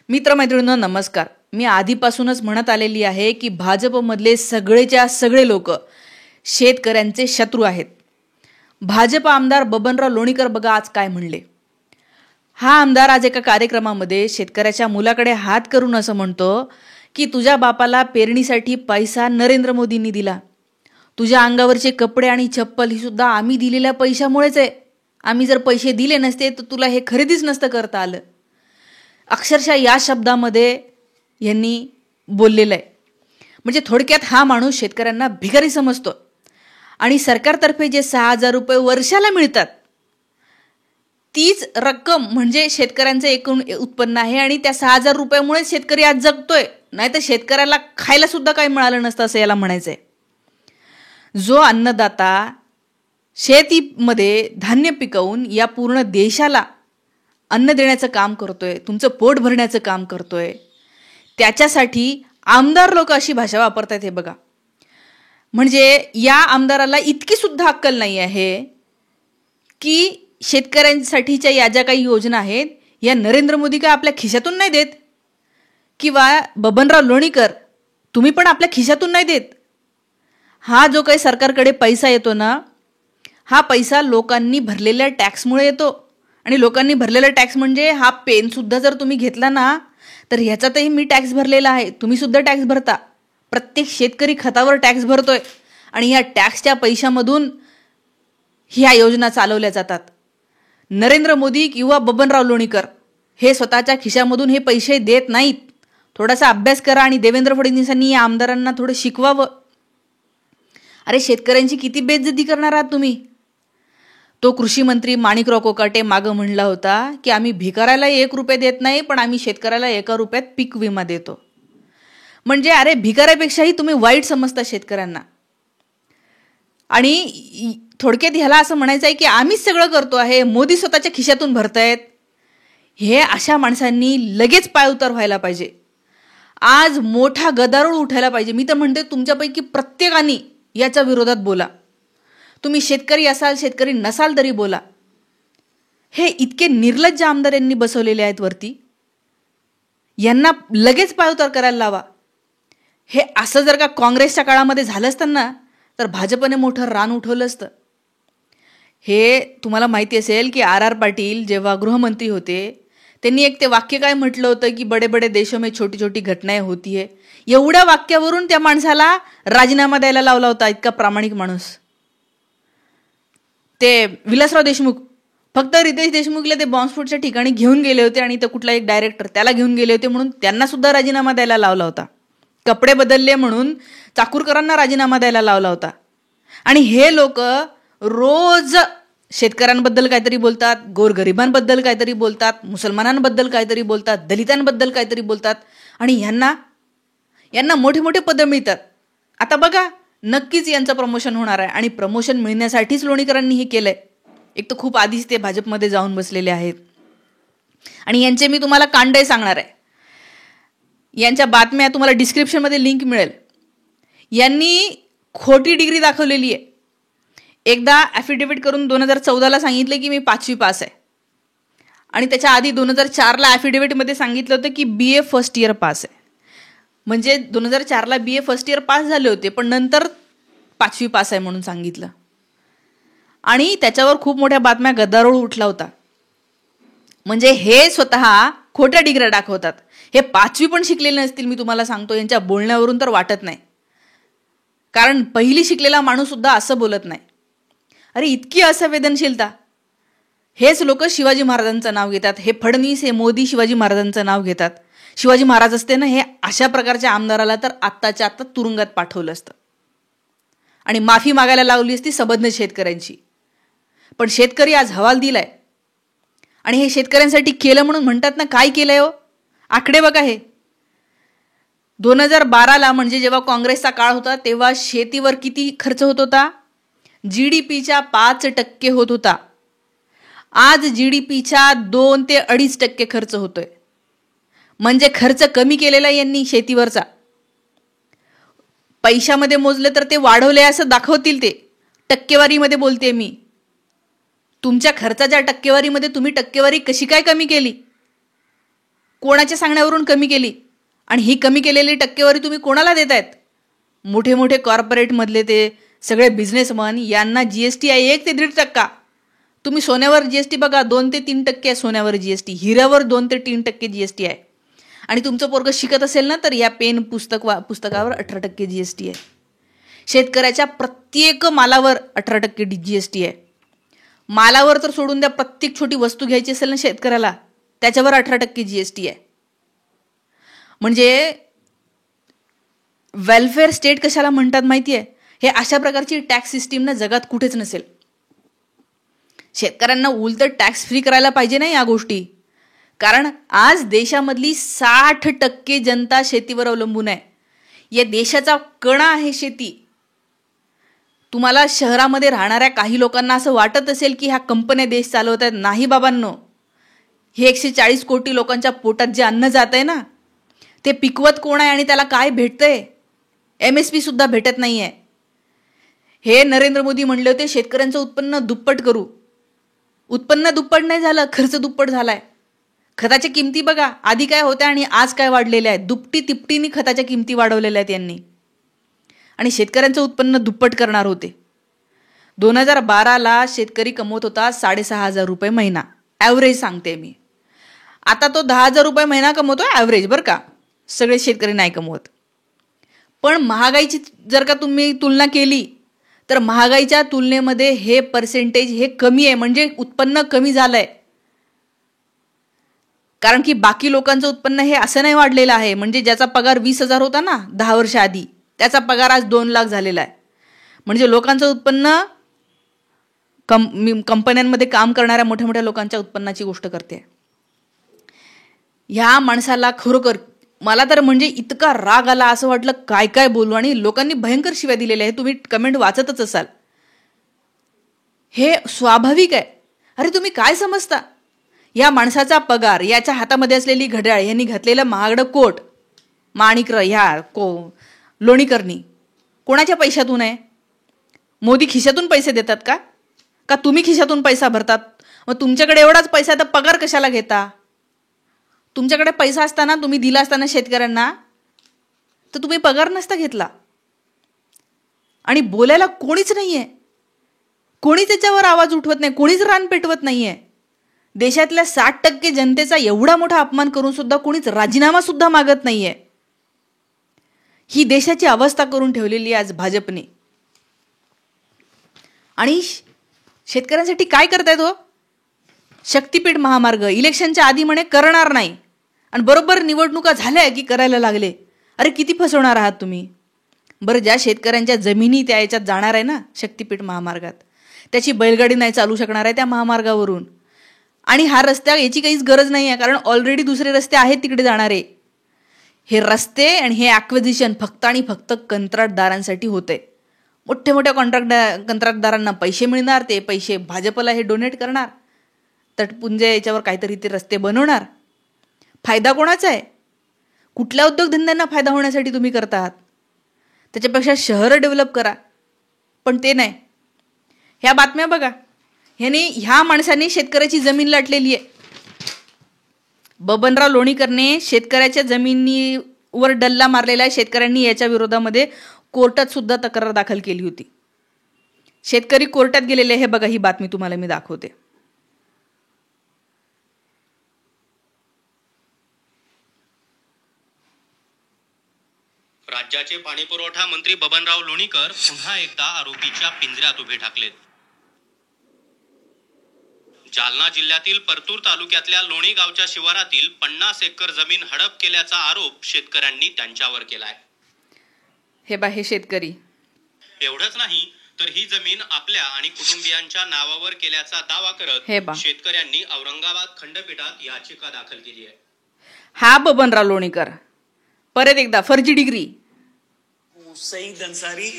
मित्रमैत्रिणींनो नमस्कार. मी आधीपासूनच म्हणत आलेली आहे की भाजपमधले सगळेच्या सगळे लोक शेतकऱ्यांचे शत्रू आहेत. भाजप आमदार बबनराव लोणीकर बघा आज काय म्हणले. हा आमदार आज एका कार्यक्रमामध्ये शेतकऱ्याच्या मुलाकडे हात करून असं म्हणतो की तुझ्या बापाला पेरणीसाठी पैसा नरेंद्र मोदींनी दिला. तुझ्या अंगावरचे कपडे आणि चप्पल ही सुद्धा आम्ही दिलेल्या पैशामुळेच आहे. आम्ही जर पैसे दिले नसते तर तुला हे खरेदीच नसतं करता आलं. अक्षरशः या शब्दामध्ये यांनी बोललेलं आहे. म्हणजे थोडक्यात हा माणूस शेतकऱ्यांना भिकारी समजतो आणि सरकारतर्फे जे 6,000 रुपये वर्षाला मिळतात तीच रक्कम म्हणजे शेतकऱ्यांचं एकूण उत्पन्न आहे आणि त्या 6,000 रुपयामुळे शेतकरी आज जगतोय. नाही तर शेतकऱ्याला खायला सुद्धा काही मिळालं नसतं असं याला म्हणायचंय. जो अन्नदाता शेतीमध्ये धान्य पिकवून या पूर्ण देशाला अन्न देण्याचं काम करतोय, तुमचं पोट भरण्याचं काम करतोय, त्याच्यासाठी आमदार लोक अशी भाषा वापरतात हे बघा. म्हणजे या आमदाराला इतकी सुद्धा अक्कल नाही आहे की शेतकऱ्यांसाठीच्या या ज्या काही योजना आहेत या नरेंद्र मोदी काय आपल्या खिशातून नाही देत, किंवा बबनराव लोणीकर तुम्ही पण आपल्या खिशातून नाही देत. हा जो काही सरकारकडे पैसा येतो ना, हा पैसा लोकांनी भरलेल्या टॅक्समुळे येतो. आणि लोकांनी भरलेला टॅक्स म्हणजे हा पेन सुद्धा जर तुम्ही घेतला ना तर ह्याचातही मी टॅक्स भरलेला आहे, तुम्ही सुद्धा टॅक्स भरता. प्रत्येक शेतकरी खतावर टॅक्स भरतोय आणि या टॅक्सच्या पैशामधून ह्या योजना चालवल्या जातात. नरेंद्र मोदी किंवा बबनराव लोणीकर हे स्वतःच्या खिशामधून हे पैसे देत नाहीत. थोडासा अभ्यास करा आणि देवेंद्र फडणवीसांनी या आमदारांना थोडं शिकवावं. अरे शेतकऱ्यांची किती बेइज्जती करणार आहात तुम्ही. तो कृषी मंत्री माणिकराव कोकाटे मागं म्हणला होता की आम्ही भिकाऱ्याला 1 रुपये देत नाही पण आम्ही शेतकऱ्याला 1 रुपयात पीक विमा देतो. म्हणजे अरे भिकाऱ्यापेक्षाही तुम्ही वाईट समजता शेतकऱ्यांना. आणि थोडक्यात ह्याला असं म्हणायचं आहे की आम्हीच सगळं करतो आहे, मोदी स्वतःच्या खिशातून भरतायत. हे अशा माणसांनी लगेच पायउतार व्हायला पाहिजे. आज मोठा गदारोळ उठायला पाहिजे. मी तर म्हणते तुमच्यापैकी प्रत्येकाने याच्या विरोधात बोला. तुम्ही शेतकरी असाल शेतकरी नसाल तरी बोला. हे इतके निर्लज्ज आमदार यांनी बसवलेले आहेत वरती, यांना लगेच पायउतार करायला लावा. हे असं जर का काँग्रेसच्या काळामध्ये झालं असतं ना तर भाजपने मोठं रान उठवलं असतं. हे तुम्हाला माहिती असेल की आर पाटील जेव्हा गृहमंत्री होते त्यांनी एक ते वाक्य काय म्हटलं होतं की बडे बडे देशों में छोटी छोटी घटनाएं होती है. एवढ्या वाक्यावरून त्या माणसाला राजीनामा द्यायला लावला होता. इतका प्रामाणिक माणूस. ते विलासराव देशमुख फक्त रितेश देशमुखला ते बॉम्बस्फोटच्या ठिकाणी घेऊन गेले होते आणि ते कुठला एक डायरेक्टर त्याला घेऊन गेले होते म्हणून त्यांना सुद्धा राजीनामा द्यायला लावला होता. कपडे बदलले म्हणून चाकूरकरांना राजीनामा द्यायला लावला होता. आणि हे लोक रोज शेतकऱ्यांबद्दल काहीतरी बोलतात, गोरगरिबांबद्दल काहीतरी बोलतात, मुसलमानांबद्दल काहीतरी बोलतात, दलितांबद्दल काहीतरी बोलतात आणि यांना मोठे मोठे पदं मिळतात. आता बघा नक्कीच यांचं प्रमोशन होणार आहे आणि प्रमोशन मिळण्यासाठीच लोणीकरांनी हे केलंय. एक तर खूप आधीच ते भाजपमध्ये जाऊन बसलेले आहेत आणि यांचे मी तुम्हाला कांडे सांगणार आहे. यांच्या बातम्या तुम्हाला डिस्क्रिप्शनमध्ये लिंक मिळेल. यांनी खोटी डिग्री दाखवलेली आहे. एकदा ॲफिडेव्हिट करून 2014ला सांगितलं की मी 5वी पास आहे आणि त्याच्या आधी 2004ला ॲफिडेव्हिटमध्ये सांगितलं होतं की BA फर्स्ट इयर पास आहे. म्हणजे 2004ला BA फर्स्ट इयर पास झाले होते पण नंतर 5वी पास आहे म्हणून सांगितलं आणि त्याच्यावर खूप मोठ्या बातम्या गदारोळ उठला होता. म्हणजे हे स्वतः खोट्या डिग्र्या दाखवतात. हे 5वी पण शिकलेले नसतील मी तुम्हाला सांगतो. यांच्या बोलण्यावरून तर वाटत नाही, कारण पहिली शिकलेला माणूस सुद्धा असं बोलत नाही. अरे इतकी असंवेदनशीलता. हेच लोक शिवाजी महाराजांचं नाव घेतात. हे फडणवीस हे मोदी शिवाजी महाराजांचं नाव घेतात. शिवाजी महाराज असते ना हे अशा प्रकारच्या आमदाराला तर आत्ताच्या आत्ता तुरुंगात पाठवलं असतं आणि माफी मागायला लावली असती सबंध शेतकऱ्यांची. पण शेतकरी आज हवाल दिलाय आणि हे शेतकऱ्यांसाठी केलं म्हणून म्हणतात ना. काय केलंय हो? आकडे बघा. हे 2012ला म्हणजे जेव्हा काँग्रेसचा काळ होता तेव्हा शेतीवर किती खर्च होत होता? GDPच्या 5% होत होता. आज GDPच्या 2 ते 2.5% खर्च होतोय. म्हणजे खर्च कमी केलेला यांनी शेतीवरचा. पैशामध्ये मोजले तर ते वाढवले असं दाखवतील ते. टक्केवारीमध्ये बोलते मी. तुमच्या खर्चाच्या टक्केवारीमध्ये तुम्ही टक्केवारी कशी काय कमी केली? कोणाच्या सांगण्यावरून कमी केली? आणि ही कमी केलेली टक्केवारी तुम्ही कोणाला देतायत? मोठे मोठे कॉर्पोरेटमधले ते सगळे बिझनेसमन यांना जीएसटी आहे 1 ते 1.5%. तुम्ही सोन्यावर जीएसटी बघा 2 ते 3% आहे सोन्यावर जीएसटी, हिऱ्यावर 2 ते 3% जीएसटी आहे. आणि तुमचं पोरगं शिकत असेल ना तर या पेन पुस्तकावर 18% जीएसटी आहे. शेतकऱ्याच्या प्रत्येक मालावर 18% जीएसटी आहे. मालावर तर सोडून द्या, प्रत्येक छोटी वस्तू घ्यायची असेल ना शेतकऱ्याला त्याच्यावर 18% जीएसटी आहे. म्हणजे वेलफेअर स्टेट कशाला म्हणतात माहिती आहे? हे अशा प्रकारची टॅक्स सिस्टीम ना जगात कुठेच नसेल. शेतकऱ्यांना उलट टॅक्स फ्री करायला पाहिजे ना या गोष्टी. कारण आज देशामधली 60% जनता शेतीवर अवलंबून आहे. या देशाचा कणा आहे शेती. तुम्हाला शहरामध्ये राहणाऱ्या काही लोकांना असं वाटत असेल की ह्या कंपन्या देश चालवत आहेत. नाही बाबांनो, हे 140 कोटी लोकांच्या पोटात जे अन्न जात आहे ना ते पिकवत कोण आहे आणि त्याला काय भेटतंय? MSP सुद्धा भेटत नाही आहे. हे नरेंद्र मोदी म्हणले होते शेतकऱ्यांचं उत्पन्न दुप्पट करू. उत्पन्न दुप्पट नाही झालं, खर्च दुप्पट झालाय. खताच्या किमती बघा, आधी काय होत्या आणि आज काय वाढलेल्या आहेत. दुपटी तिपटीनी खताच्या किमती वाढवलेल्या आहेत यांनी. आणि शेतकऱ्यांचं उत्पन्न दुप्पट करणार होते. 2012ला शेतकरी कमवत होता 6,500 रुपये महिना, ॲव्हरेज सांगते मी. आता तो 10,000 रुपये महिना कमवतो ॲव्हरेज, बरं का, सगळे शेतकरी नाही कमवत. पण महागाईची जर का तुम्ही तुलना केली तर महागाईच्या तुलनेमध्ये हे पर्सेंटेज हे कमी आहे. म्हणजे उत्पन्न कमी झालंय. कारण की बाकी लोकांचं उत्पन्न हे असं नाही वाढलेलं आहे. म्हणजे ज्याचा पगार 20,000 होता ना 10 वर्ष आधी, त्याचा पगार आज 2 लाख झालेला आहे. म्हणजे लोकांचं उत्पन्न कंपन्यांमध्ये काम करणाऱ्या मोठ्या मोठ्या लोकांच्या उत्पन्नाची गोष्ट करते. ह्या माणसाला खरोखर मला तर म्हणजे इतका राग आला, असं वाटलं काय काय बोलू. आणि लोकांनी भयंकर शिव्या दिलेल्या आहे. तुम्ही कमेंट वाचतच असाल. हे स्वाभाविक आहे. अरे तुम्ही काय समजता? या माणसाचा पगार, याच्या हातामध्ये असलेली घड्याळ, यांनी घातलेलं महागडं कोट, माणिकर, लोणीकरणी कोणाच्या पैशातून आहे? मोदी खिशातून पैसे देतात का? का तुम्ही खिशातून पैसा भरतात? मग तुमच्याकडे एवढाच पैसा तर पगार कशाला घेता? तुमच्याकडे पैसा असताना, तुम्ही दिला असताना शेतकऱ्यांना, तर तुम्ही पगार नसता घेतला. आणि बोलायला कोणीच नाहीये. कोणी त्याच्यावर आवाज उठवत नाही, कोणीच रान पेटवत नाहीये. देशातल्या 60% जनतेचा एवढा मोठा अपमान करून सुद्धा कोणीच राजीनामा सुद्धा मागत नाहीये. ही देशाची अवस्था करून ठेवलेली आज भाजपने. आणि शेतकऱ्यांसाठी काय करतायत हो? शक्तीपीठ महामार्ग इलेक्शनच्या आधी म्हणे करणार नाही, आणि बरोबर निवडणुका झाल्या की करायला लागले. अरे किती फसवणार आहात तुम्ही? बरं, ज्या शेतकऱ्यांच्या जमिनी त्या याच्यात जाणार आहे ना शक्तीपीठ महामार्गात, त्याची बैलगाडी नाही चालू शकणार आहे त्या महामार्गावरून. आणि हा रस्ता याची काहीच गरज नाही आहे, कारण ऑलरेडी दुसरे रस्ते आहेत तिकडे जाणारे. हे रस्ते आणि हे ॲक्विजिशन फक्त आणि फक्त कंत्राटदारांसाठी होते. मोठ्या मोठ्या कंत्राटदारांना पैसे मिळणार, ते पैसे भाजपला हे डोनेट करणार, तटपुंजे याच्यावर काहीतरी ते रस्ते बनवणार. फायदा कोणाचा आहे? कुठल्या उद्योगधंद्यांना फायदा होण्यासाठी तुम्ही करता आहात? त्याच्यापेक्षा शहरं डेव्हलप करा. पण ते नाही. ह्या बातम्या बघा, ह्या माणसाने शेतकऱ्याची जमीन लाटलेली आहे. बबनराव लोणीकरने शेतकऱ्याच्या जमिनीवर डल्ला मारलेला आहे. शेतकऱ्यांनी याच्या विरोधामध्ये कोर्टात सुद्धा तक्रार दाखल केली होती. शेतकरी कोर्टात गेलेले, हे बघा ही बातमी तुम्हाला मी दाखवते. राज्याचे पाणीपुरवठा मंत्री बबनराव लोणीकर पुन्हा एकदा आरोपीच्या पिंजऱ्यात उभे ठाकलेत. जालना जिल्ह्यातील परतूर तालुक्यातल्या लोणी गावच्या शिवारातील 50 एकर जमीन हडप केल्याचा आरोप शेतकऱ्यांनी त्यांच्यावर केलाय. हे शेतकरी. एवढंच नाही तर ही जमीन आपल्या आणि कुटुंबियांच्या नावावर केल्याचा दावा करत शेतकऱ्यांनी औरंगाबाद खंडपीठात याचिका दाखल केली आहे. हा बबनराव लोणीकर परत एकदा फर्जी डिग्री. सईद अन्सारी